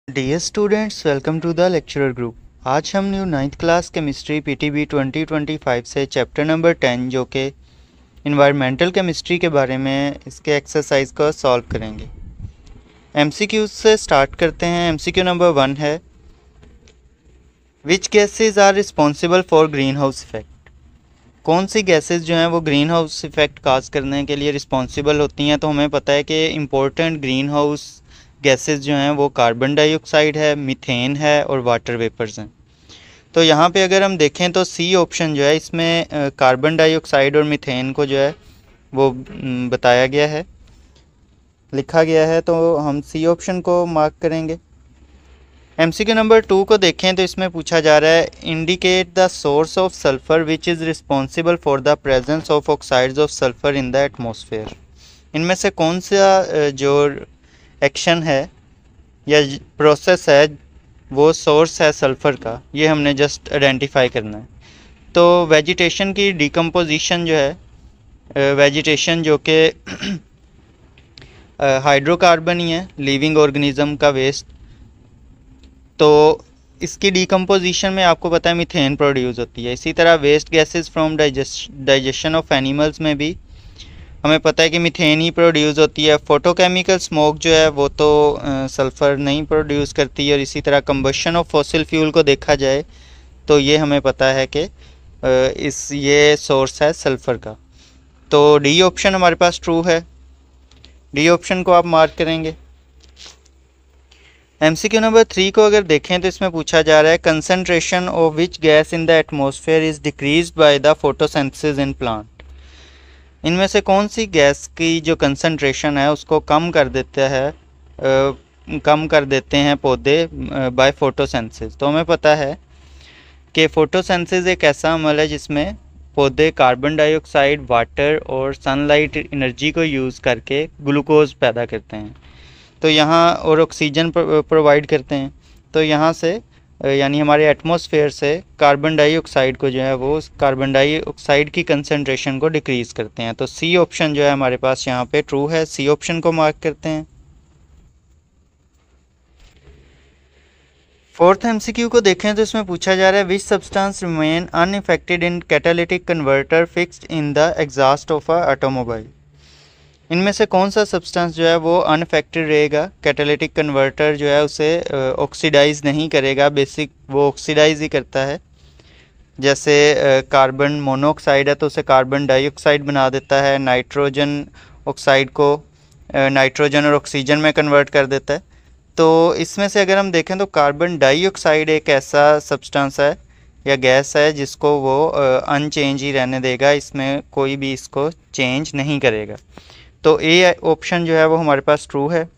Dear students, welcome to the lecturer group. आज हम new 9th class chemistry PTB 2025 से chapter number 10 जो कि इन्वायरमेंटल केमिस्ट्री के बारे में इसके एक्सरसाइज को सॉल्व करेंगे। एमसीक्यू से स्टार्ट करते हैं। एमसीक्यू नंबर 1 है, which gases are responsible for green house effect. कौन सी गैसेज जो हैं वो ग्रीन हाउस इफेक्ट काज करने के लिए रिस्पॉन्सिबल होती हैं। तो हमें पता है कि इम्पोर्टेंट ग्रीन हाउस गैसेस जो हैं वो कार्बन डाइऑक्साइड है, मीथेन है और वाटर वेपर्स हैं। तो यहाँ पे अगर हम देखें तो सी ऑप्शन जो है इसमें कार्बन डाइऑक्साइड और मीथेन को जो है वो बताया गया है, लिखा गया है। तो हम सी ऑप्शन को मार्क करेंगे। एमसीक्यू नंबर 2 को देखें तो इसमें पूछा जा रहा है, indicate the source of sulphur which is responsible for the presence of oxides of sulphur in the atmosphere. इनमें से कौन सा जो एक्शन है या प्रोसेस है वो सोर्स है सल्फ़र का, ये हमने जस्ट आइडेंटिफाई करना है। तो वेजिटेशन की डिकम्पोजिशन जो है, वेजिटेशन जो कि हाइड्रोकार्बन ही है, लिविंग ऑर्गेनिज्म का वेस्ट, तो इसकी डिकम्पोजिशन में आपको पता है मीथेन प्रोड्यूस होती है। इसी तरह waste gases from digestion of animals में भी हमें पता है कि मीथेन ही प्रोड्यूस होती है। फोटोकेमिकल स्मोक जो है वो तो सल्फ़र नहीं प्रोड्यूस करती है। और इसी तरह कंबशन ऑफ फॉसिल फ्यूल को देखा जाए तो ये हमें पता है कि ये सोर्स है सल्फ़र का। तो डी ऑप्शन हमारे पास ट्रू है। डी ऑप्शन को आप मार्क करेंगे। एमसीक्यू नंबर 3 को अगर देखें तो इसमें पूछा जा रहा है, concentration of which gas in the atmosphere is decreased by the photosynthesis in plant. इनमें से कौन सी गैस की जो कंसंट्रेशन है उसको कम कर देते हैं पौधे बाय फोटोसिंथेसिस। तो हमें पता है कि फोटोसिंथेसिस एक ऐसा अमल है जिसमें पौधे कार्बन डाइऑक्साइड, वाटर और सनलाइट एनर्जी को यूज़ करके ग्लूकोज पैदा करते हैं। तो यहाँ और ऑक्सीजन प्रोवाइड करते हैं। तो यहाँ से यानी हमारे एटमॉस्फेयर से कार्बन डाइऑक्साइड को जो है वो कार्बन डाइऑक्साइड की कंसंट्रेशन को डिक्रीज़ करते हैं। तो सी ऑप्शन जो है हमारे पास यहाँ पे ट्रू है। सी ऑप्शन को मार्क करते हैं। फोर्थ एमसीक्यू को देखें तो इसमें पूछा जा रहा है, which substance remain unaffected in catalytic converter fixed in the exhaust of a automobile. इनमें से कौन सा सब्सटेंस जो है वो अनअफेक्टेड रहेगा, कैटालिटिक कन्वर्टर जो है उसे ऑक्सीडाइज नहीं करेगा। बेसिक वो ऑक्सीडाइज ही करता है। जैसे कार्बन मोनोऑक्साइड है तो उसे कार्बन डाइऑक्साइड बना देता है। नाइट्रोजन ऑक्साइड को नाइट्रोजन और ऑक्सीजन में कन्वर्ट कर देता है। तो इसमें से अगर हम देखें तो कार्बन डाइऑक्साइड एक ऐसा सब्सटेंस है या गैस है जिसको वो अनचेंज ही रहने देगा, इसमें कोई भी इसको चेंज नहीं करेगा। तो ए ऑप्शन जो है वो हमारे पास ट्रू है।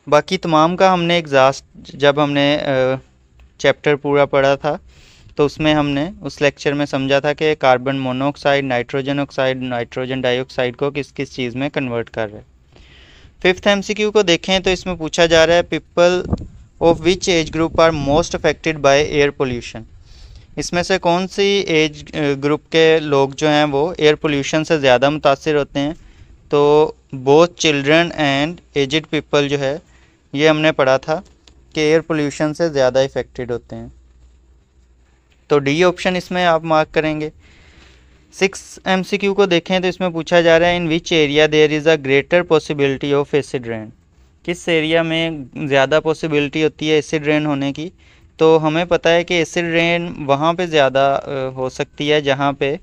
बाकी तमाम का हमने एग्जॉस्ट जब हमने चैप्टर पूरा पढ़ा था तो उसमें हमने उस लेक्चर में समझा था कि carbon monoxide, nitrogen oxide, nitrogen dioxide को किस किस चीज़ में कन्वर्ट कर रहा है। फिफ्थ एमसीक्यू को देखें तो इसमें पूछा जा रहा है, people of which age group are most affected by air pollution. इसमें से कौन सी एज ग्रुप के लोग जो हैं वो एयर पोल्यूशन से ज़्यादा मुतासिर होते हैं। तो both children and aged people जो है ये हमने पढ़ा था कि एयर पोल्यूशन से ज़्यादा इफ़ेक्टेड होते हैं। तो डी ऑप्शन इसमें आप मार्क करेंगे। 6 एमसीक्यू को देखें तो इसमें पूछा जा रहा है, in which area there is a greater possibility of acid rain. किस एरिया में ज़्यादा पॉसिबिलिटी होती है एसिड रेन होने की। तो हमें पता है कि एसिड रेन वहाँ पे ज़्यादा हो सकती है जहाँ पे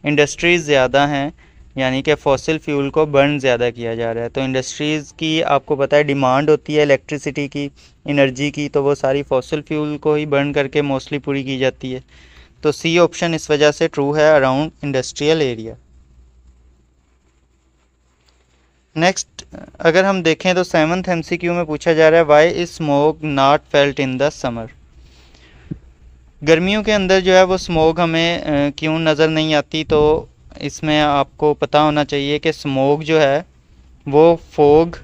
इंडस्ट्रीज़ ज़्यादा हैं, यानी कि फॉसिल फ्यूल को बर्न ज़्यादा किया जा रहा है। तो इंडस्ट्रीज़ की आपको पता है डिमांड होती है इलेक्ट्रिसिटी की, एनर्जी की, तो वो सारी फॉसिल फ्यूल को ही बर्न करके मोस्टली पूरी की जाती है। तो सी ऑप्शन इस वजह से ट्रू है, अराउंड इंडस्ट्रियल एरिया। नेक्स्ट अगर हम देखें तो 7th एमसीक्यू में पूछा जा रहा है, why is smoke not felt in the summer. गर्मियों के अंदर जो है वो स्मोक हमें क्यों नज़र नहीं आती। तो इसमें आपको पता होना चाहिए कि स्मोक जो है वो फोग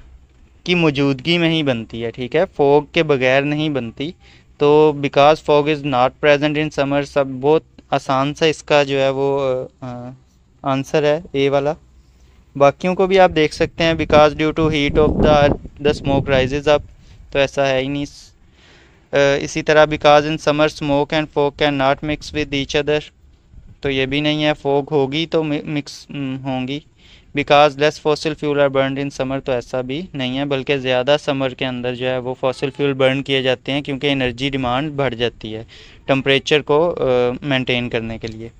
की मौजूदगी में ही बनती है, ठीक है, फोग के बगैर नहीं बनती। तो because fog is not present in summer, सब बहुत आसान सा इसका जो है वो आंसर है ए वाला। बाकियों को भी आप देख सकते हैं, because due to heat of the smoke rises up, तो ऐसा है ही नहीं। इसी तरह because in summer smoke and fog can not mix with each other, तो ये भी नहीं है, फॉग होगी तो मिक्स होंगी। Because less fossil fuel are burn in summer, तो ऐसा भी नहीं है, बल्कि ज़्यादा समर के अंदर जो है वो फॉसिल फ्यूल बर्न किए जाते हैं, क्योंकि एनर्जी डिमांड बढ़ जाती है टेम्परेचर को मेंटेन करने के लिए।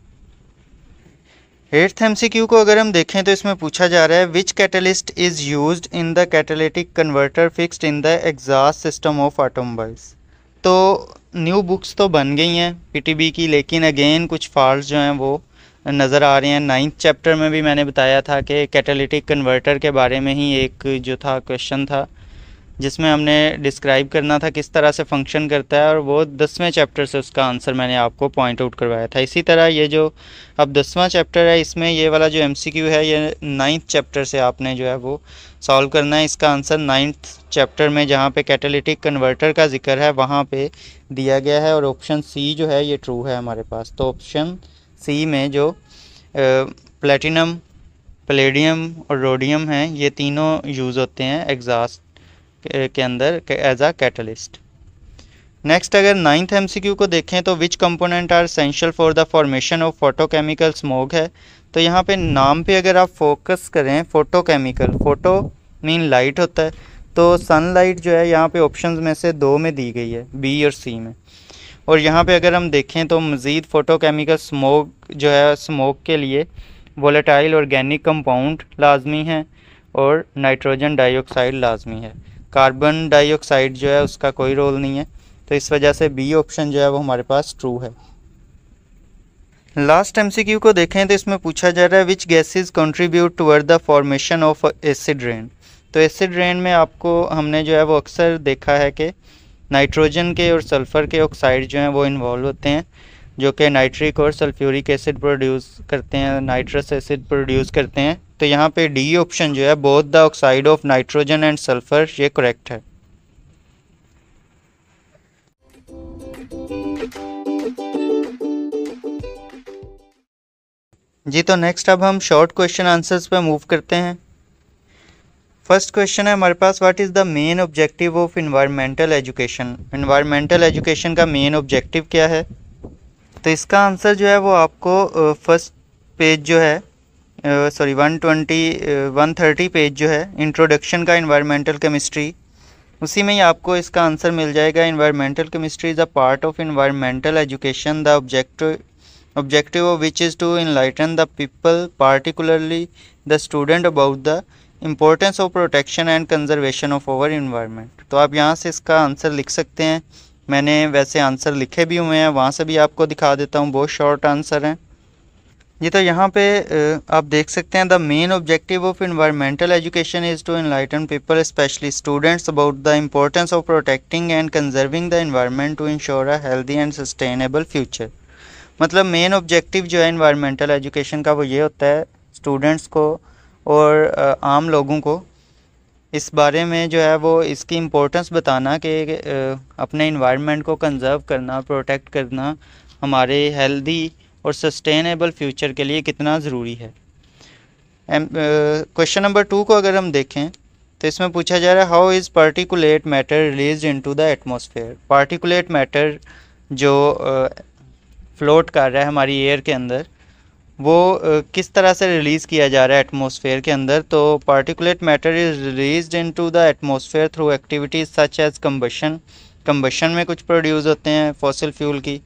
8th MCQ को अगर हम देखें तो इसमें पूछा जा रहा है which catalyst is used in the catalytic converter fixed in the exhaust system of automobiles. तो न्यू बुक्स तो बन गई हैं पीटीबी की, लेकिन अगेन कुछ फॉल्ट्स जो हैं वो नज़र आ रहे हैं। 9th चैप्टर में भी मैंने बताया था कि कैटालिटिक कन्वर्टर के बारे में ही एक जो था क्वेश्चन था, जिसमें हमने डिस्क्राइब करना था किस तरह से फंक्शन करता है, और वो 10वें चैप्टर से उसका आंसर मैंने आपको पॉइंट आउट करवाया था। इसी तरह ये जो अब 10वां चैप्टर है, इसमें ये वाला जो MCQ है ये 9th चैप्टर से आपने जो है वो सॉल्व करना है। इसका आंसर 9th चैप्टर में जहाँ पे कैटालिटिक कन्वर्टर का जिक्र है वहाँ पे दिया गया है, और ऑप्शन सी जो है ये ट्रू है हमारे पास। तो ऑप्शन सी में जो प्लेटिनम, पैलेडियम और रोडियम हैं, ये तीनों यूज़ होते हैं एग्जॉस्ट के अंदर एज अ कैटलिस्ट। नेक्स्ट अगर 9th MCQ को देखें तो which component are essential for the formation of photochemical smoke है। तो यहाँ पे नाम पे अगर आप फोकस करें, फोटोकेमिकल, फोटो मीन लाइट होता है, तो सनलाइट जो है यहाँ पे ऑप्शंस में से 2 में दी गई है, बी और सी में। और यहाँ पे अगर हम देखें तो मज़ीद फोटोकेमिकल स्मोक जो है, स्मोक के लिए वोलेटाइल ऑर्गेनिक कंपाउंड लाजमी है और नाइट्रोजन डाइऑक्साइड लाजमी है। कार्बन डाइऑक्साइड जो है उसका कोई रोल नहीं है, तो इस वजह से बी ऑप्शन जो है वो हमारे पास ट्रू है। लास्ट MCQ को देखें तो इसमें पूछा जा रहा है which gases contribute toward the formation of acid rain. तो एसिड रेन में आपको हमने जो है वो अक्सर देखा है कि नाइट्रोजन के और सल्फ़र के ऑक्साइड जो हैं वो इन्वॉल्व होते हैं, जो कि नाइट्रिक और सल्फ्यूरिक एसिड प्रोड्यूस करते हैं, नाइट्रस एसिड प्रोड्यूस करते हैं। तो यहाँ पे डी ऑप्शन जो है both the oxide of nitrogen and sulphur, ये करेक्ट है। जी तो नेक्स्ट अब हम शॉर्ट क्वेश्चन आंसर्स पे मूव करते हैं। फर्स्ट क्वेश्चन है हमारे पास, what is the main objective of environmental education. Environmental education का मेन ऑब्जेक्टिव क्या है। तो इसका आंसर जो है वो आपको फर्स्ट पेज जो है 130 पेज जो है इंट्रोडक्शन का इन्वायरमेंटल केमिस्ट्री, उसी में ही आपको इसका आंसर मिल जाएगा। Environmental chemistry is a part of environmental education, the objective of which is to enlighten the people, particularly the student, about the importance of protection and conservation of our environment। तो आप यहाँ से इसका answer लिख सकते हैं, मैंने वैसे आंसर लिखे भी हुए हैं, वहाँ से भी आपको दिखा देता हूँ, बहुत शॉर्ट आंसर हैं ये। तो यहाँ पे आप देख सकते हैं, the main objective of environmental education is to enlighten people specially students about the importance of protecting and conserving the environment to ensure a healthy and sustainable future. मतलब मेन ऑब्जेक्टिव जो है इन्वायरमेंटल एजुकेशन का वो ये होता है students को और आम लोगों को इस बारे में जो है वो इसकी इम्पोर्टेंस बताना कि अपने इन्वायरमेंट को कंजर्व करना, प्रोटेक्ट करना हमारे हेल्दी और सस्टेनेबल फ्यूचर के लिए कितना ज़रूरी है। क्वेश्चन नंबर 2 को अगर हम देखें तो इसमें पूछा जा रहा है, how is particulate matter release into the atmosphere. Particulate matter जो फ्लोट कर रहा है हमारी एयर के अंदर, वो किस तरह से रिलीज़ किया जा रहा है एटमॉस्फेयर के अंदर। तो particulate matter is released into the atmosphere through activities such as combustion. Combustion में कुछ प्रोड्यूस होते हैं फॉसिल फ्यूल की।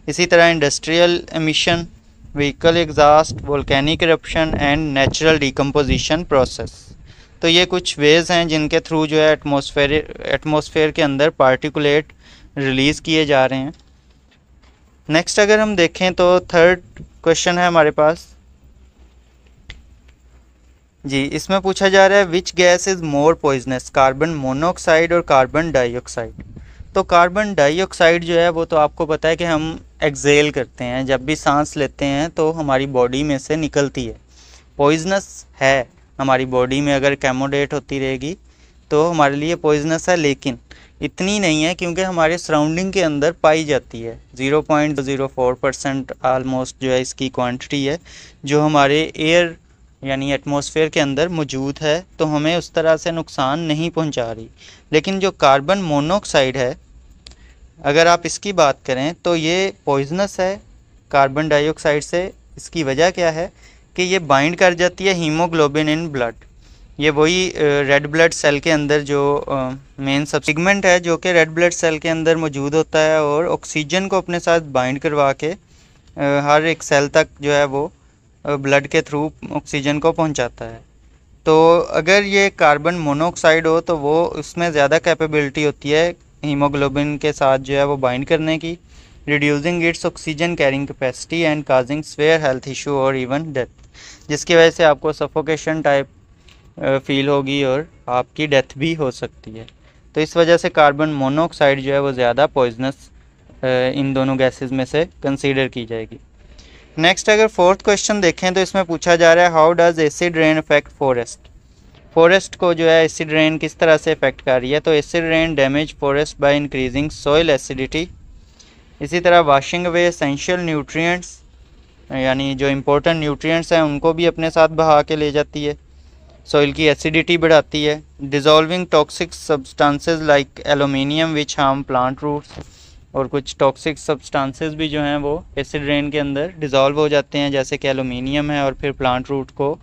इसी तरह industrial emission, vehicle exhaust, volcanic eruption and natural decomposition process. तो ये कुछ वेज हैं जिनके थ्रू जो है एटमॉस्फेयर के अंदर पार्टिकुलेट रिलीज़ किए जा रहे हैं। नेक्स्ट अगर हम देखें तो थर्ड क्वेश्चन है हमारे पास जी, इसमें पूछा जा रहा है which gas is more poisonous, carbon monoxide और कार्बन डाइऑक्साइड। तो कार्बन डाइऑक्साइड जो है वो तो आपको पता है कि हम एक्सेल करते हैं, जब भी सांस लेते हैं तो हमारी बॉडी में से निकलती है, पॉइजनस है हमारी बॉडी में, अगर कैमोडेट होती रहेगी तो हमारे लिए पॉइजनस है, लेकिन इतनी नहीं है क्योंकि हमारे सराउंडिंग के अंदर पाई जाती है। 0.04% आलमोस्ट जो है इसकी क्वांटिटी है जो हमारे एयर यानी एटमॉस्फेयर के अंदर मौजूद है, तो हमें उस तरह से नुकसान नहीं पहुंचा रही। लेकिन जो कार्बन मोनोऑक्साइड है, अगर आप इसकी बात करें तो ये पॉइजनस है कार्बन डाइऑक्साइड से। इसकी वजह क्या है कि ये बाइंड कर जाती है हीमोग्लोबिन इन ब्लड। ये वही रेड ब्लड सेल के अंदर जो मेन सब पिगमेंट है जो कि रेड ब्लड सेल के अंदर मौजूद होता है और ऑक्सीजन को अपने साथ बाइंड करवा के हर एक सेल तक जो है वो ब्लड के थ्रू ऑक्सीजन को पहुंचाता है। तो अगर ये कार्बन मोनोऑक्साइड हो तो वो उसमें ज़्यादा कैपेबिलिटी होती है हीमोग्लोबिन के साथ जो है वो बाइंड करने की, reducing it's oxygen carrying capacity and causing swear health issue और इवन डेथ, जिसकी वजह से आपको सफोकेशन टाइप फील होगी और आपकी डेथ भी हो सकती है। तो इस वजह से कार्बन मोनोऑक्साइड जो है वो ज़्यादा पॉइजनस इन दोनों गैसेस में से कंसीडर की जाएगी। नेक्स्ट अगर फोर्थ क्वेश्चन देखें तो इसमें पूछा जा रहा है how does acid rain affect forest. Forest को जो है एसिड रेन किस तरह से अफेक्ट कर रही है। तो acid rain damage forest by increasing soil acidity. इसी तरह वाशिंग अवे एसेंशियल न्यूट्रिएंट्स, यानी जो इम्पोर्टेंट न्यूट्रिएंट्स हैं उनको भी अपने साथ बहा के ले जाती है। सॉइल की एसिडिटी बढ़ाती है। डिज़ोल्विंग टॉक्सिक सब्सटेंसेस लाइक एलुमिनियम विच हार्म प्लांट रूट्स, और कुछ टॉक्सिक सब्सटेंसेस भी जो हैं वो एसिड रेन के अंदर डिज़ोल्व हो जाते हैं, जैसे कि एलुमिनियम है और फिर प्लांट रूट को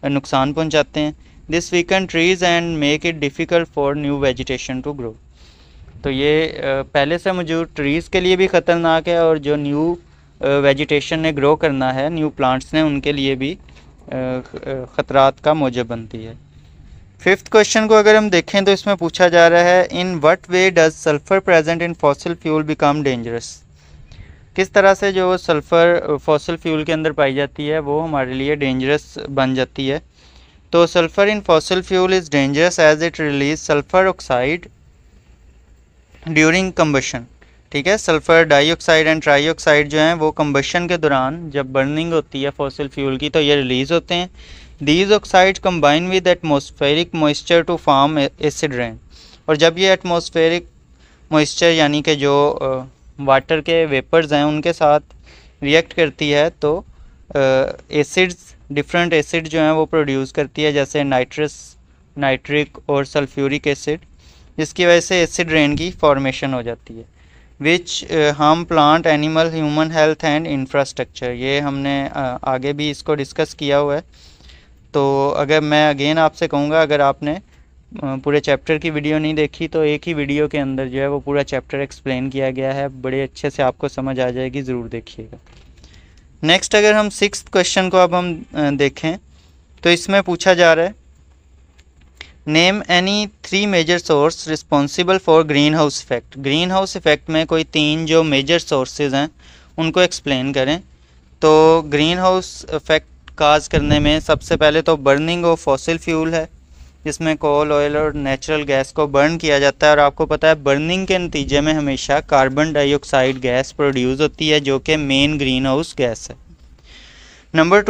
नुकसान पहुंचाते हैं। This weaken trees and make it difficult for new vegetation to grow. तो ये पहले से मौजूद ट्रीज़ के लिए भी ख़तरनाक है और जो न्यू वेजिटेशन ने ग्रो करना है, न्यू प्लांट्स ने, उनके लिए भी ख़तरात का मौजब बनती है। फिफ्थ क्वेश्चन को अगर हम देखें तो इसमें पूछा जा रहा है in what way does sulphur present in fossil fuel become dangerous. किस तरह से जो सल्फ़र फॉसिल फ्यूल के अंदर पाई जाती है वो हमारे लिए डेंजरस बन जाती है। तो sulphur in fossil fuel is dangerous as it release sulphur oxide during combustion. ठीक है, सल्फ़र डाइऑक्साइड एंड ट्राईऑक्साइड जो हैं वो कम्बशन के दौरान जब बर्निंग होती है फॉसिल फ्यूल की तो ये रिलीज़ होते हैं। These oxides combine with atmospheric moisture to form acid rain। और जब ये एटमॉस्फेरिक मॉइस्चर यानी कि जो वाटर के वेपर्स हैं उनके साथ रिएक्ट करती है तो एसिड्स, डिफरेंट एसिड जो हैं वो प्रोड्यूस करती है, जैसे नाइट्रस, नाइट्रिक और सल्फ्यूरिक एसिड, जिसकी वजह से एसिड रेन की फॉर्मेशन हो जाती है। Which harm plant, animal, human health and infrastructure. ये हमने आगे भी इसको डिस्कस किया हुआ है। तो अगर मैं अगेन आपसे कहूँगा अगर आपने पूरे चैप्टर की वीडियो नहीं देखी तो एक ही वीडियो के अंदर जो है वो पूरा चैप्टर एक्सप्लेन किया गया है, बड़े अच्छे से आपको समझ आ जाएगी, ज़रूर देखिएगा। नेक्स्ट अगर हम सिक्स्थ क्वेश्चन को अब हम देखें तो इसमें पूछा जा रहा है name any 3 major source responsible for green house effect. Green house effect में कोई 3 जो मेजर सोर्सेज हैं उनको एक्सप्लेन करें। तो ग्रीन हाउस इफेक्ट काज करने में सबसे पहले तो बर्निंग ऑफ फॉसिल फ्यूल है, जिसमें कोल, ऑयल और नेचुरल गैस को बर्न किया जाता है। और आपको पता है बर्निंग के नतीजे में हमेशा कार्बन डाइऑक्साइड गैस प्रोड्यूस होती है जो कि मेन ग्रीन हाउस गैस है। नंबर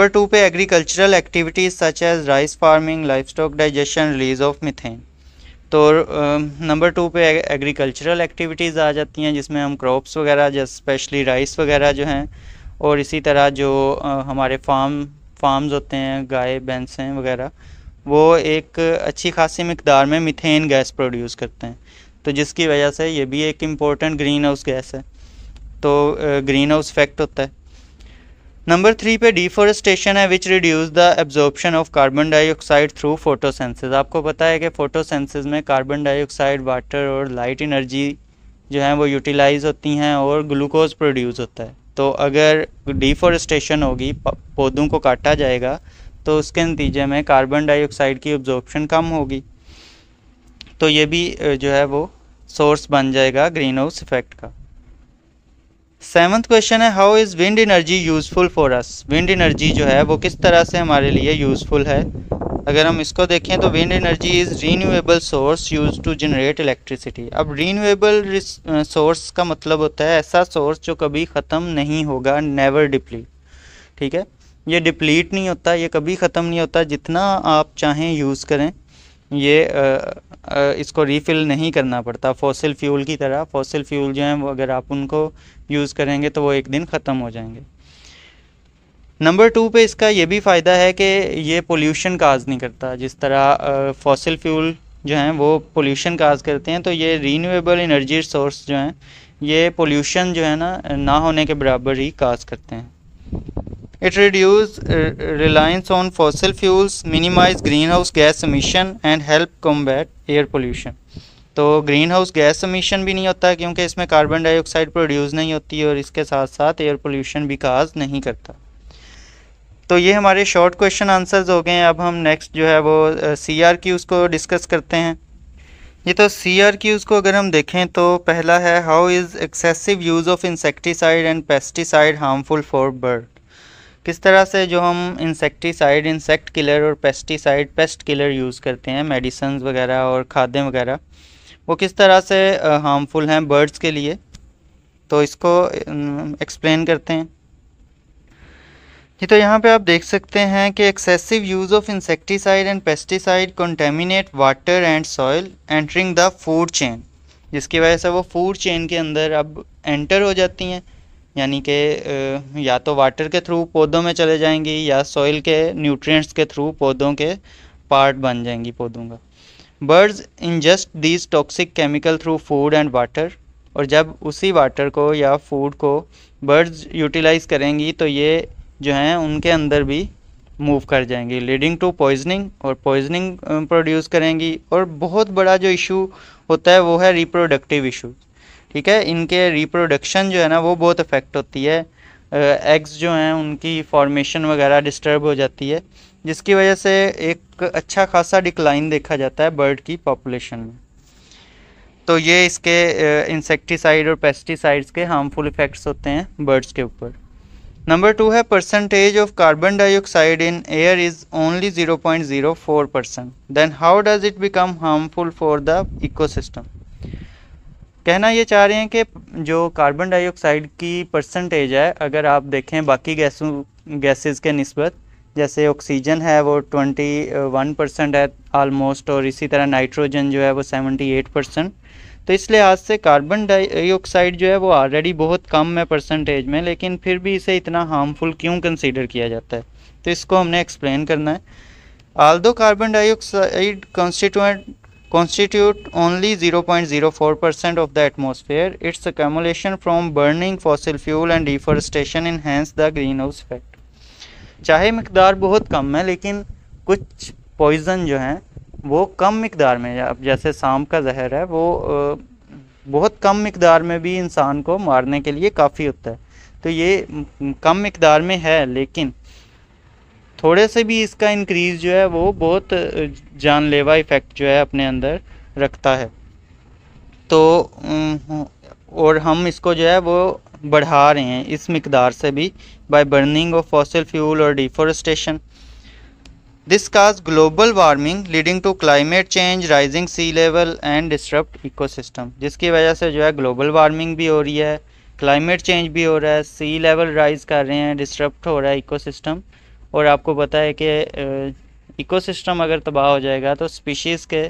टू पे agricultural activities such as rice farming, life stock digestion, release of methane. तो नंबर 2 पे एग्रीकल्चरल एक्टिविटीज़ आ जाती हैं जिसमें हम क्रॉप्स वगैरह जैसे स्पेशली राइस वगैरह जो हैं, और इसी तरह जो हमारे फार्म्स होते हैं, गाय भैंसें वगैरह, वो एक अच्छी खासी मिकदार में मीथेन गैस प्रोड्यूस करते हैं, तो जिसकी वजह से ये भी एक इम्पोर्टेंट ग्रीन हाउस गैस है। तो ग्रीन हाउस इफेक्ट होता है। नंबर 3 पे डिफॉरेस्टेशन है which reduce the absorption of carbon dioxide through photosynthesis. आपको पता है कि फोटोसेंसिस में कार्बन डाइऑक्साइड, वाटर और लाइट एनर्जी जो है वो यूटिलाइज होती हैं और ग्लूकोज प्रोड्यूस होता है। तो अगर डिफॉरेस्टेशन होगी, पौधों को काटा जाएगा, तो उसके नतीजे में कार्बन डाइऑक्साइड की एब्जॉर्प्शन कम होगी, तो ये भी जो है वो सोर्स बन जाएगा ग्रीन हाउस इफेक्ट का। 7th क्वेश्चन है how is wind energy useful for us. Wind energy जो है वो किस तरह से हमारे लिए यूज़फुल है। अगर हम इसको देखें तो wind energy is renewable source use to generate electricity. अब रीन्यूएबल सोर्स का मतलब होता है ऐसा सोर्स जो कभी ख़त्म नहीं होगा, नेवर डिप्लीट। ठीक है, ये डिप्लीट नहीं होता, ये कभी ख़त्म नहीं होता, जितना आप चाहें यूज़ करें, ये इसको रीफ़िल नहीं करना पड़ता। फॉसिल फ्यूल की तरह, फॉसिल फ्यूल जो हैं वो अगर आप उनको यूज़ करेंगे तो वो एक दिन ख़त्म हो जाएंगे। नंबर 2 पे इसका ये भी फ़ायदा है कि ये पोल्यूशन काज नहीं करता। जिस तरह फॉसिल फ्यूल जो हैं वो पोल्यूशन काज करते हैं, तो ये रीन्यूएबल एनर्जी सोर्स जो हैं ये पोल्यूशन जो है ना होने के बराबर ही काज करते हैं। It reduce reliance on fossil fuels, minimize greenhouse gas emission and help combat air pollution। तो ग्रीन हाउस गैस एमिशन भी नहीं होता क्योंकि इसमें कार्बन डाइऑक्साइड प्रोड्यूस नहीं होती और इसके साथ साथ एयर पोल्यूशन भी काज नहीं करता। तो ये हमारे शॉर्ट क्वेश्चन आंसर्स हो गए हैं। अब हम नेक्स्ट जो है वो CRQs को डिस्कस करते हैं। ये तो CRQs को अगर हम देखें तो पहला है, how is excessive use of insecticide and pesticide harmful for bird. किस तरह से जो हम इंसेक्टिसाइड, इंसेक्ट किलर और पेस्टिसाइड, पेस्ट किलर यूज़ करते हैं, मेडिसिन वगैरह और खादें वगैरह, वो किस तरह से हार्मफुल हैं बर्ड्स के लिए। तो इसको एक्सप्लेन करते हैं। जी तो यहाँ पे आप देख सकते हैं कि excessive use of insecticide and pesticide contaminate water and soil entering the food chain, जिसकी वजह से वो फूड चेन के अंदर अब एंटर हो जाती हैं, यानी कि या तो वाटर के थ्रू पौधों में चले जाएंगी या सॉइल के न्यूट्रिएंट्स के थ्रू पौधों के पार्ट बन जाएंगी पौधों का। Birds ingest these toxic chemical through food and water, और जब उसी वाटर को या फूड को बर्ड्स यूटिलाइज़ करेंगी तो ये जो हैं उनके अंदर भी मूव कर जाएंगी, लीडिंग टू पॉइजनिंग, और पॉइजनिंग प्रोड्यूस करेंगी। और बहुत बड़ा जो इशू होता है वो है रिप्रोडक्टिव इशू। ठीक है, इनके रिप्रोडक्शन जो है ना वो बहुत अफेक्ट होती है। एग्स जो हैं उनकी फॉर्मेशन वगैरह डिस्टर्ब हो जाती है, जिसकी वजह से एक अच्छा खासा डिक्लाइन देखा जाता है बर्ड की पॉपुलेशन में। तो ये इसके इंसेक्टिसाइड और पेस्टिसाइड्स के हार्मफुल इफ़ेक्ट्स होते हैं बर्ड्स के ऊपर। नंबर 2 है, percentage of carbon dioxide in air is only 0.04%, then how does it become harmful for the ecosystem. कहना ये चाह रहे हैं कि जो कार्बन डाइऑक्साइड की परसेंटेज है, अगर आप देखें बाकी गैसेस के निस्बत, जैसे ऑक्सीजन है वो 21% है आलमोस्ट, और इसी तरह नाइट्रोजन जो है वो 78%। तो इस लिहाज से कार्बन डाइऑक्साइड जो है वो ऑलरेडी बहुत कम है परसेंटेज में, लेकिन फिर भी इसे इतना हार्मफुल क्यों कंसीडर किया जाता है, तो इसको हमने एक्सप्लेन करना है। Aldous carbon dioxide constitute only 0.04% of the atmosphere, its accumulation from burning fossil fuel and deforestation enhance the greenhouse effect। चाहे मिकदार बहुत कम है, लेकिन कुछ पॉइज़न जो हैं वो कम मिकदार में, अब जैसे सांप का जहर है वो बहुत कम मिकदार में भी इंसान को मारने के लिए काफ़ी होता है। तो ये कम मिकदार में है, लेकिन थोड़े से भी इसका इंक्रीज़ जो है वो बहुत जानलेवा इफ़ेक्ट जो है अपने अंदर रखता है। तो और हम इसको जो है वो बढ़ा रहे हैं इस मिकदार से भी, by burning of fossil fuel और deforestation. This cause global warming leading to climate change, rising sea level and disturb ecosystem, जिसकी वजह से जो है ग्लोबल वार्मिंग भी हो रही है, क्लाइमेट चेंज भी हो रहा है, सी लेवल राइज कर रहे हैं, डिस्टर्ब हो रहा है इकोसिस्टम। और आपको पता है कि इकोसिस्टम अगर तबाह हो जाएगा तो स्पीशीज़ के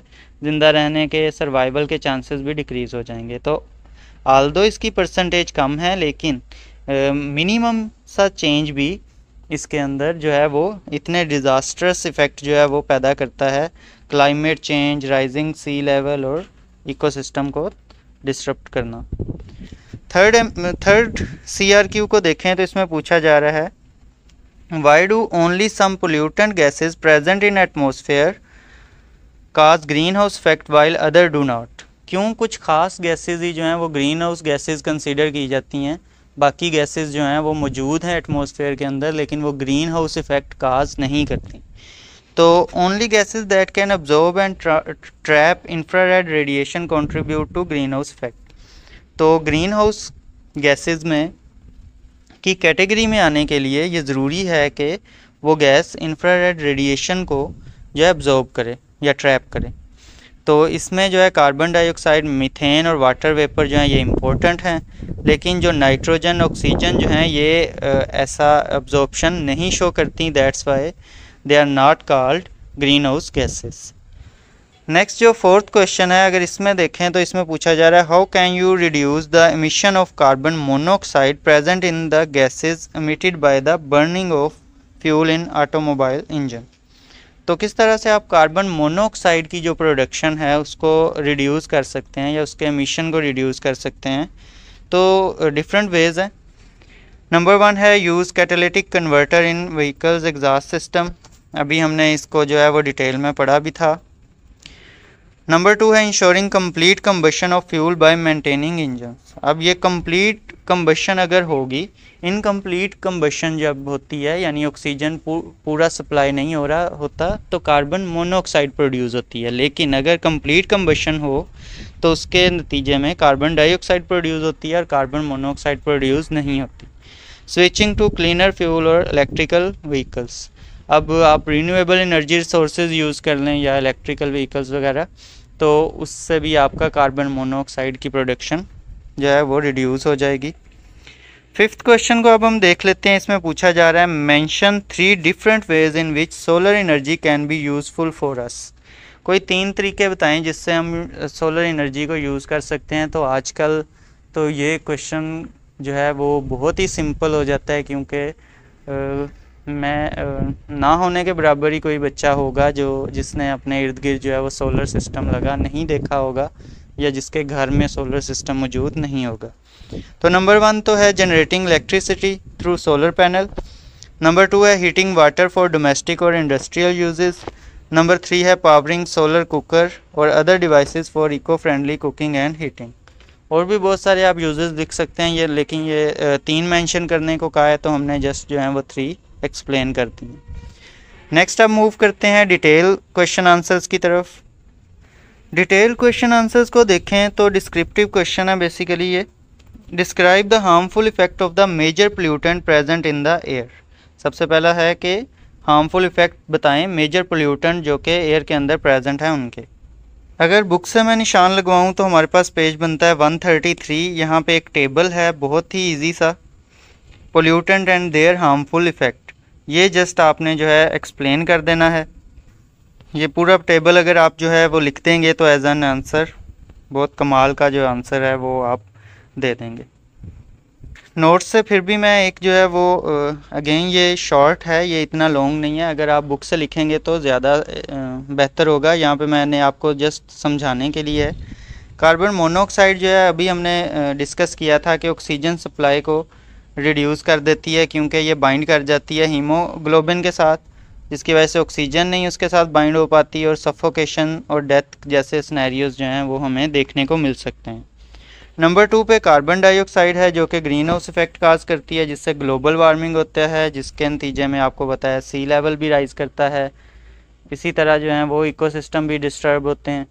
ज़िंदा रहने के, सर्वाइवल के चांसेस भी डिक्रीज़ हो जाएंगे। तो आल्दो इसकी परसेंटेज कम है, लेकिन मिनिमम सा चेंज भी इसके अंदर जो है वो इतने डिज़ास्ट्रस इफ़ेक्ट जो है वो पैदा करता है, climate change, rising sea level और इकोसिस्टम को डिस्टर्ब करना। थर्ड CRQ को देखें तो इसमें पूछा जा रहा है, why do only some pollutant gases present in atmosphere cause greenhouse effect while other do not। क्यों कुछ खास गैसेस ही जो हैं वो ग्रीन हाउस गैसेज कंसीडर की जाती हैं, बाकी गैसेस जो हैं वो मौजूद हैं एटमॉस्फेयर के अंदर लेकिन वो ग्रीन हाउस इफेक्ट काज नहीं करती। तो only gases that can absorb and trap infrared radiation contribute to green house effect. तो ग्रीन हाउस गैसेस में की कैटेगरी में आने के लिए ये ज़रूरी है कि वो गैस इंफ्रारेड रेडिएशन को जो है अब्जॉर्ब करे या ट्रैप करे। तो इसमें जो है कार्बन डाइऑक्साइड, मीथेन और वाटर वेपर जो है ये इम्पोर्टेंट हैं, लेकिन जो नाइट्रोजन, ऑक्सीजन जो हैं ये ऐसा अब्जॉर्प्शन नहीं शो करती, that's why they are not called green house gases. Next जो फोर्थ क्वेश्चन है, अगर इसमें देखें तो इसमें पूछा जा रहा है, how can you reduce the emission of carbon monoxide present in the gases emitted by the burning of fuel in automobile engine. तो किस तरह से आप कार्बन मोनोऑक्साइड की जो प्रोडक्शन है उसको रिड्यूस कर सकते हैं या उसके एमिशन को रिड्यूस कर सकते हैं। तो डिफरेंट वेज हैं। नंबर 1 है यूज़ कैटालिटिक कन्वर्टर इन व्हीकल्स एग्जॉस्ट सिस्टम। अभी हमने इसको जो है वो डिटेल में पढ़ा भी था। नंबर 2 है ensuring complete combustion of fuel bye maintaining engine. अब ये कंप्लीट कंबशन अगर होगी, इनकम्प्लीट कंबशन जब होती है यानी ऑक्सीजन पूरा सप्लाई नहीं हो रहा होता तो कार्बन मोनोऑक्साइड प्रोड्यूस होती है। लेकिन अगर कंप्लीट कंबशन हो तो उसके नतीजे में कार्बन डाइऑक्साइड प्रोड्यूस होती है और कार्बन मोनोऑक्साइड प्रोड्यूस नहीं होती। स्विचिंग टू क्लीनर फ्यूल और इलेक्ट्रिकल व्हीकल्स। अब आप रिन्यूएबल एनर्जी रिसोर्सेज यूज़ कर लें या इलेक्ट्रिकल व्हीकल्स वगैरह, तो उससे भी आपका कार्बन मोनोऑक्साइड की प्रोडक्शन जो है वो रिड्यूस हो जाएगी। 5th क्वेश्चन को अब हम देख लेते हैं। इसमें पूछा जा रहा है mention 3 different ways in which solar energy can be useful for us. कोई 3 तरीके बताएं जिससे हम सोलर एनर्जी को यूज़ कर सकते हैं। तो आजकल तो ये क्वेश्चन जो है वो बहुत ही सिंपल हो जाता है, क्योंकि मैं ना होने के बराबर ही कोई बच्चा होगा जिसने अपने इर्द गिर्द जो है वो सोलर सिस्टम लगा नहीं देखा होगा या जिसके घर में सोलर सिस्टम मौजूद नहीं होगा। तो नंबर 1 तो है generating electricity through solar panel. Number 2 है हीटिंग वाटर फॉर डोमेस्टिक और इंडस्ट्रियल यूजेस। नंबर 3 है पावरिंग सोलर कुकर और other devices for eco friendly cooking and heating. और भी बहुत सारे आप यूजेस लिख सकते हैं ये, लेकिन ये 3 मेंशन करने को कहा है तो हमने जस्ट जो है वो 3 एक्सप्लेन कर दी है। नेक्स्ट अब मूव करते हैं डिटेल क्वेश्चन आंसर्स की तरफ। डिटेल क्वेश्चन आंसर्स को देखें तो डिस्क्रिप्टिव क्वेश्चन है बेसिकली ये। Describe the harmful effect of the major pollutant present in the air. सबसे पहला है कि हार्मफुल इफेक्ट बताएं मेजर पोल्यूटेंट जो कि एयर के अंदर प्रेजेंट हैं उनके। अगर बुक से मैं निशान लगवाऊं तो हमारे पास पेज बनता है 133। यहाँ पे एक टेबल है बहुत ही इजी सा, pollutant and their harmful effect. ये जस्ट आपने जो है एक्सप्लेन कर देना है। ये पूरा टेबल अगर आप जो है वो लिख देंगे तो एज एन आंसर बहुत कमाल का जो आंसर है वो आप दे देंगे। नोट्स से फिर भी मैं एक जो है वो अगेन ये शॉर्ट है, ये इतना लॉन्ग नहीं है। अगर आप बुक से लिखेंगे तो ज़्यादा बेहतर होगा। यहाँ पे मैंने आपको जस्ट समझाने के लिए है। कार्बन मोनोऑक्साइड जो है अभी हमने डिस्कस किया था कि ऑक्सीजन सप्लाई को रिड्यूस कर देती है, क्योंकि ये बाइंड कर जाती है हीमोग्लोबिन के साथ, जिसकी वजह से ऑक्सीजन नहीं उसके साथ बाइंड हो पाती और सफोकेशन और डेथ जैसे सिनेरियोज जो हैं वो हमें देखने को मिल सकते हैं। नंबर 2 पे कार्बन डाइऑक्साइड है जो कि ग्रीन हाउस इफेक्ट काज करती है, जिससे ग्लोबल वार्मिंग होता है, जिसके नतीजे में आपको बताया सी लेवल भी राइज करता है। इसी तरह जो है वो इकोसिस्टम भी डिस्टर्ब होते हैं।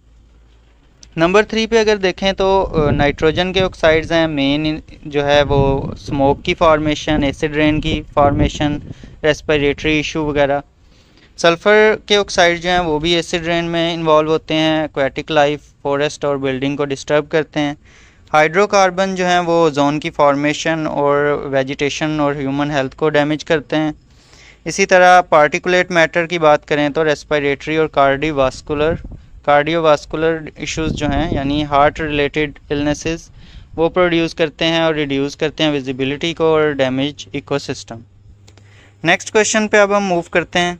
नंबर 3 पे अगर देखें तो नाइट्रोजन के ऑक्साइड्स हैं मेन जो है वो स्मोक की फॉर्मेशन, एसिड रेन की फॉर्मेशन, रेस्पिरेटरी इशू वगैरह। सल्फ़र के ऑक्साइड जो हैं वो भी एसिड रेन में इन्वॉल्व होते हैं, एक्वेटिक लाइफ, फॉरेस्ट और बिल्डिंग को डिस्टर्ब करते हैं। हाइड्रोकार्बन जो हैं वो ओजोन की फॉर्मेशन और वेजिटेशन और ह्यूमन हेल्थ को डैमेज करते हैं। इसी तरह पार्टिकुलेट मैटर की बात करें तो रेस्पिरेटरी और कार्डियोवास्कुलर इश्यूज जो हैं यानी हार्ट रिलेटेड इलनेसेस वो प्रोड्यूस करते हैं और रिड्यूस करते हैं विजिबिलिटी को और डैमेज इकोसिस्टम। नेक्स्ट क्वेश्चन पे अब हम मूव करते हैं।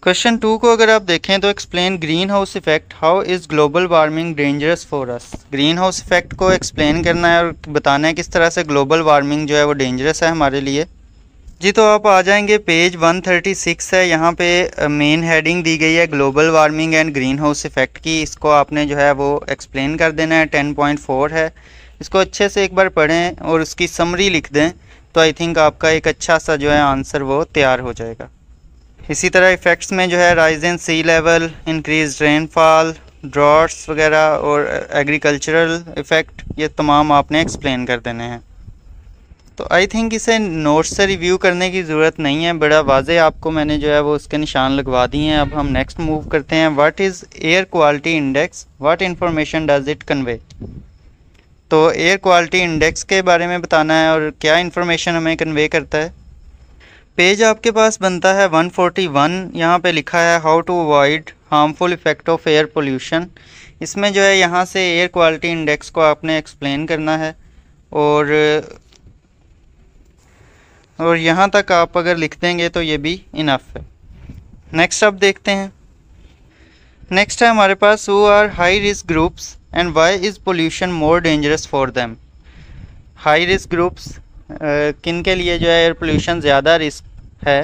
क्वेश्चन 2 को अगर आप देखें तो explain green house effect, how is global warming dangerous for us. Green house effect को एक्सप्लेन करना है और बताना है किस तरह से ग्लोबल वार्मिंग जो है वो डेंजरस है हमारे लिए। जी तो आप आ जाएंगे पेज 136 है, यहाँ पे मेन हेडिंग दी गई है global warming and green house effect की। इसको आपने जो है वो एक्सप्लेन कर देना है। 10.4 है, इसको अच्छे से एक बार पढ़ें और उसकी समरी लिख दें तो आई थिंक आपका एक अच्छा सा जो है आंसर वो तैयार हो जाएगा। इसी तरह इफ़ेक्ट्स में जो है rise in sea level, increase rainfall, droughts वगैरह और एग्रीकल्चरल इफ़ेक्ट, ये तमाम आपने एक्सप्लेन कर देने हैं। तो आई थिंक इसे नोट्स से रिव्यू करने की ज़रूरत नहीं है, बड़ा वाजे आपको मैंने जो है वो उसके निशान लगवा दिए हैं। अब हम नेक्स्ट मूव करते हैं। What is air quality index, what information does it convey. तो एयर क्वालिटी इंडेक्स के बारे में बताना है और क्या इन्फॉर्मेशन हमें कन्वे करता है। पेज आपके पास बनता है 141, यहाँ पे लिखा है how to avoid harmful effect of air pollution. इसमें जो है यहाँ से एयर क्वालिटी इंडेक्स को आपने एक्सप्लेन करना है और और यहाँ तक आप अगर लिख देंगे तो ये भी इनफ है। नेक्स्ट अब देखते हैं। नेक्स्ट है हमारे पास who are high risk groups and why is pollution more dangerous for them. High risk groups किन के लिए जो है एयर पोल्यूशन ज़्यादा रिस्क है,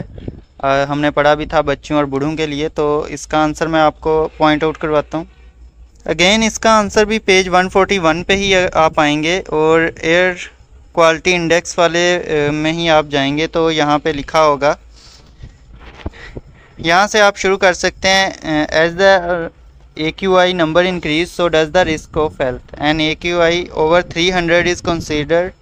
हमने पढ़ा भी था बच्चों और बूढ़ों के लिए। तो इसका आंसर मैं आपको पॉइंट आउट करवाता हूँ। अगेन इसका आंसर भी पेज 141 पे ही आप पाएंगे और एयर क्वालिटी इंडेक्स वाले में ही आप जाएंगे तो यहाँ पे लिखा होगा, यहाँ से आप शुरू कर सकते हैं। As the AQI number increase so does the risk of health and AQI over 300 is considered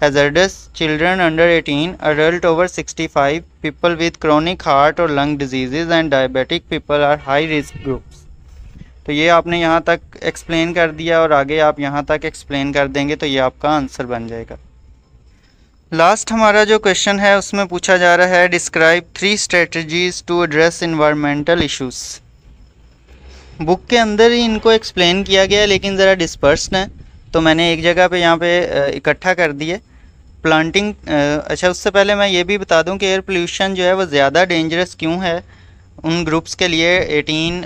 hazardous. Children under 18, adult over 65, people with chronic heart or lung diseases and diabetic people are high risk groups. तो ये आपने यहाँ तक explain कर दिया और आगे आप यहाँ तक एक्सप्लेन कर देंगे तो ये आपका आंसर बन जाएगा। लास्ट हमारा जो क्वेश्चन है उसमें पूछा जा रहा है describe 3 strategies to address environmental issues. Book के अंदर ही इनको एक्सप्लेन किया गया है लेकिन ज़रा डिस्पर्स्ड है तो मैंने एक जगह पे यहाँ पे इकट्ठा कर दिए। प्लांटिंग, अच्छा उससे पहले मैं ये भी बता दूं कि एयर पोल्यूशन जो है वो ज़्यादा डेंजरस क्यों है उन ग्रुप्स के लिए 18,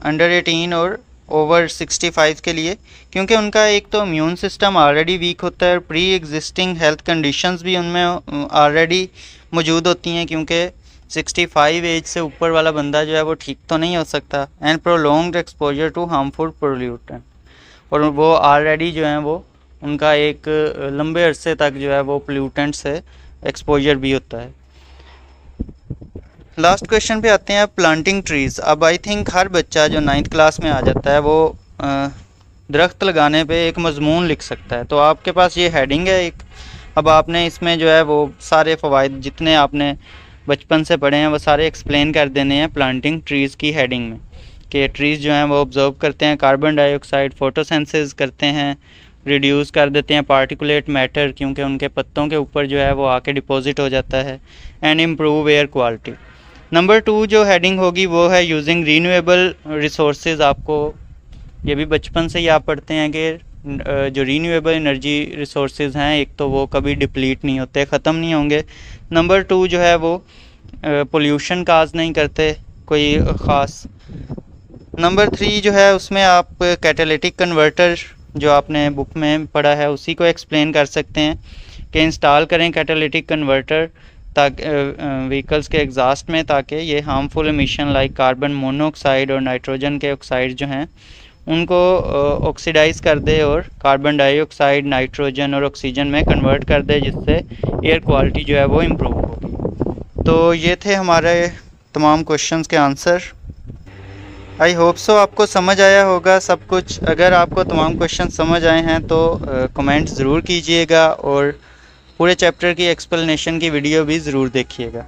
अंडर 18 और ओवर 65 के लिए, क्योंकि उनका एक तो इम्यून सिस्टम ऑलरेडी वीक होता है और प्री एग्जिस्टिंग हेल्थ कंडीशंस भी उनमें ऑलरेडी मौजूद होती हैं, क्योंकि 65 एज से ऊपर वाला बंदा जो है वो ठीक तो नहीं हो सकता। And prolonged exposure to harmful pollutant, और वो ऑलरेडी जो है वो उनका एक लंबे अरसे तक जो है वो पोल्यूटेंट से एक्सपोजर भी होता है। लास्ट क्वेश्चन पे आते हैं प्लांटिंग ट्रीज़। अब आई थिंक हर बच्चा जो 9th क्लास में आ जाता है वो दरख्त लगाने पे एक मजमून लिख सकता है। तो आपके पास ये हेडिंग है एक, अब आपने इसमें जो है वो सारे फ़वाइद जितने आपने बचपन से पढ़े हैं वो सारे एक्सप्लेन कर देने हैं प्लांटिंग ट्रीज़ की हेडिंग में, कि ट्रीज़ जो हैं वो ऑब्जर्व करते हैं कार्बन डाइऑक्साइड, फोटोसिंथेसिस करते हैं, रिड्यूस कर देते हैं पार्टिकुलेट मैटर क्योंकि उनके पत्तों के ऊपर जो है वो आके डिपॉजिट हो जाता है, and improve air quality. Number 2 जो हेडिंग होगी वो है यूजिंग रीन्यूएबल रिसोर्सेज। आपको ये भी बचपन से ही आप पढ़ते हैं कि जो रीन्यूएबल एनर्जी रिसोर्सेज हैं एक तो वो कभी डिप्लीट नहीं होते, ख़त्म नहीं होंगे। नंबर 2 जो है वो पोल्यूशन काज नहीं करते कोई ख़ास। नंबर 3 जो है उसमें आप कैटालिटिक कन्वर्टर जो आपने बुक में पढ़ा है उसी को एक्सप्लेन कर सकते हैं कि इंस्टॉल करें कैटालिटिक कन्वर्टर ताकि व्हीकल्स के एग्जॉस्ट में, ताकि ये harmful emission like carbon monoxide और नाइट्रोजन के ऑक्साइड जो हैं उनको ऑक्सीडाइज कर दे और कार्बन डाइऑक्साइड, नाइट्रोजन और ऑक्सीजन में कन्वर्ट कर दे, जिससे एयर क्वालिटी जो है वो इम्प्रूव होगी। तो ये थे हमारे तमाम क्वेश्चंस के आंसर। आई होप सो आपको समझ आया होगा सब कुछ। अगर आपको तमाम क्वेश्चन समझ आए हैं तो कमेंट ज़रूर कीजिएगा और पूरे चैप्टर की एक्सप्लेनेशन की वीडियो भी ज़रूर देखिएगा।